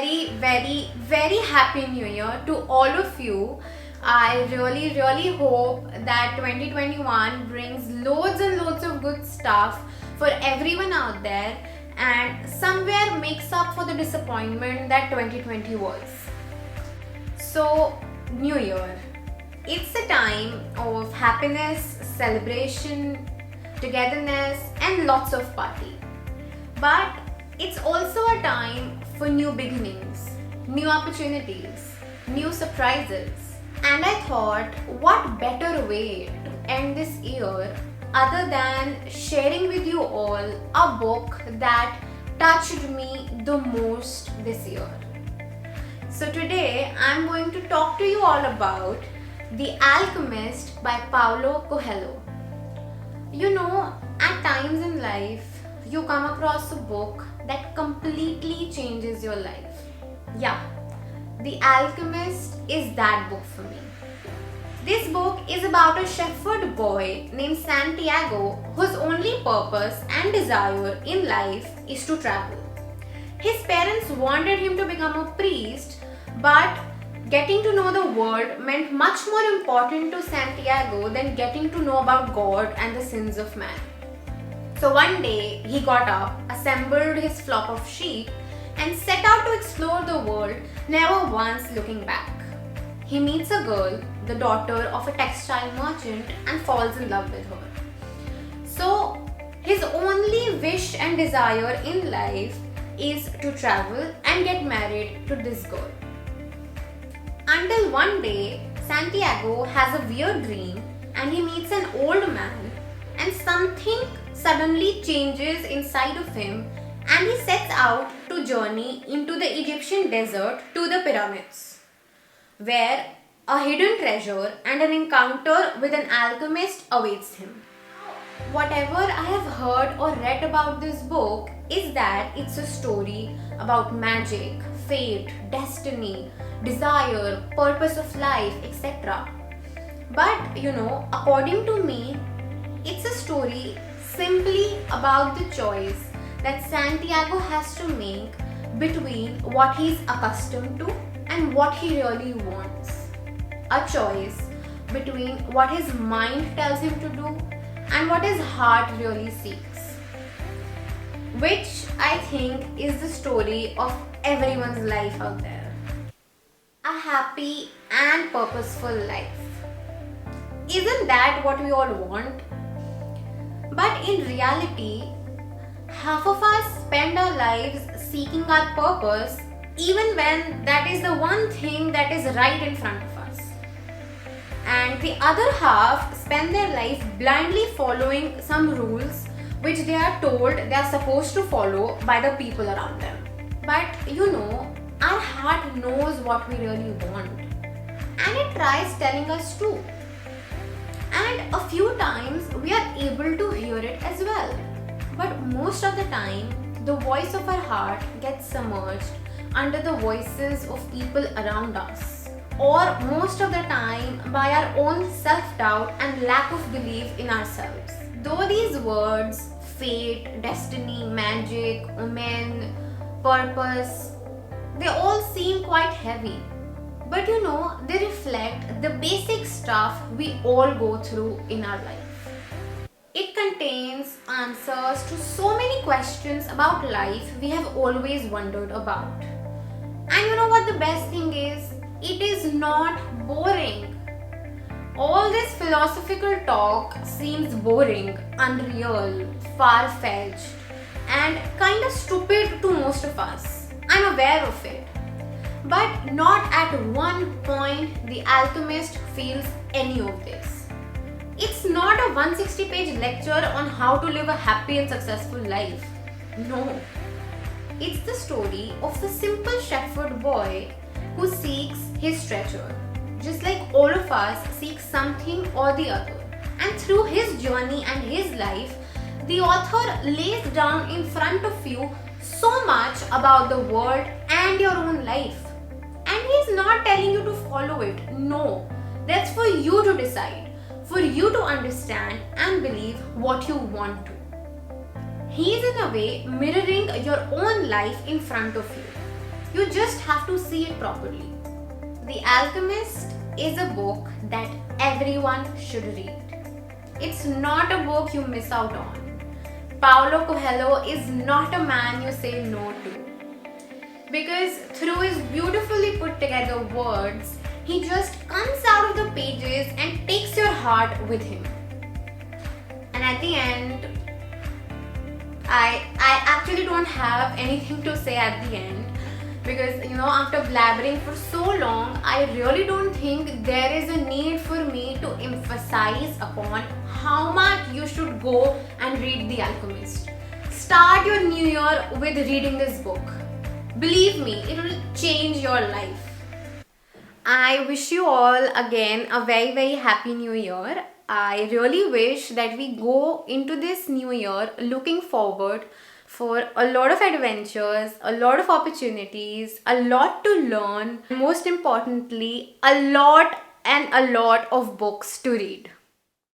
very happy new year to all of you. I really hope that 2021 brings loads and loads of good stuff for everyone out there and somewhere makes up for the disappointment that 2020 was. So, New Year. It's a time of happiness, celebration, togetherness, and lots of party. But it's also a time for new beginnings, new opportunities, new surprises. And I thought, what better way to end this year other than sharing with you all a book that touched me the most this year. So today I'm going to talk to you all about The Alchemist by Paulo Coelho. You know, at times in life, you come across a book that completely changes your life. Yeah, The Alchemist is that book for me. This book is about a shepherd boy named Santiago whose only purpose and desire in life is to travel. His parents wanted him to become a priest, but getting to know the world meant much more important to Santiago than getting to know about God and the sins of man. So one day he got up, assembled his flock of sheep, and set out to explore the world, never once looking back. He meets a girl, the daughter of a textile merchant, and falls in love with her. So his only wish and desire in life is to travel and get married to this girl. Until one day, Santiago has a weird dream and he meets an old man and something suddenly changes inside of him and he sets out to journey into the Egyptian desert to the pyramids, where a hidden treasure and an encounter with an alchemist awaits him. Whatever I have heard or read about this book is that it's a story about magic, fate, destiny, desire, purpose of life, etc. But according to me, it's a story simply about the choice that Santiago has to make between what he's accustomed to and what he really wants. A choice between what his mind tells him to do and what his heart really seeks. Which I think is the story of everyone's life out there. A happy and purposeful life. Isn't that what we all want? But in reality, half of us spend our lives seeking our purpose even when that is the one thing that is right in front of us. And the other half spend their life blindly following some rules which they are told they are supposed to follow by the people around them. But our heart knows what we really want and it tries telling us to. And a few times we are able to hear it as well. But most of the time, the voice of our heart gets submerged under the voices of people around us. Or most of the time by our own self-doubt and lack of belief in ourselves. Though these words, fate, destiny, magic, omen, purpose, they all seem quite heavy. But they reflect the basic stuff we all go through in our life. It contains answers to so many questions about life we have always wondered about. And you know what the best thing is? It is not boring. All this philosophical talk seems boring, unreal, far-fetched, and kind of stupid to most of us. I'm aware of it. But not at one point The Alchemist feels any of this. It's not a 160-page lecture on how to live a happy and successful life. No. It's the story of the simple shepherd boy who seeks his treasure. Just like all of us seek something or the other. And through his journey and his life, the author lays down in front of you so much about the world and your own life. And he's not telling you to follow it. No, that's for you to decide, for you to understand and believe what you want to. He is in a way mirroring your own life in front of you. You just have to see it properly. The Alchemist is a book that everyone should read. It's not a book you miss out on. Paulo Coelho is not a man you say no to. Because through his beautifully put together words, he just comes out of the pages and takes your heart with him. And at the end, I actually don't have anything to say at the end, because after blabbering for so long, I really don't think there is a need for me to emphasize upon how much you should go and read The Alchemist. Start your new year with reading this book. Believe me, it will change your life. I wish you all again a very, very happy new year. I really wish that we go into this new year looking forward for a lot of adventures, a lot of opportunities, a lot to learn, and most importantly, a lot of books to read.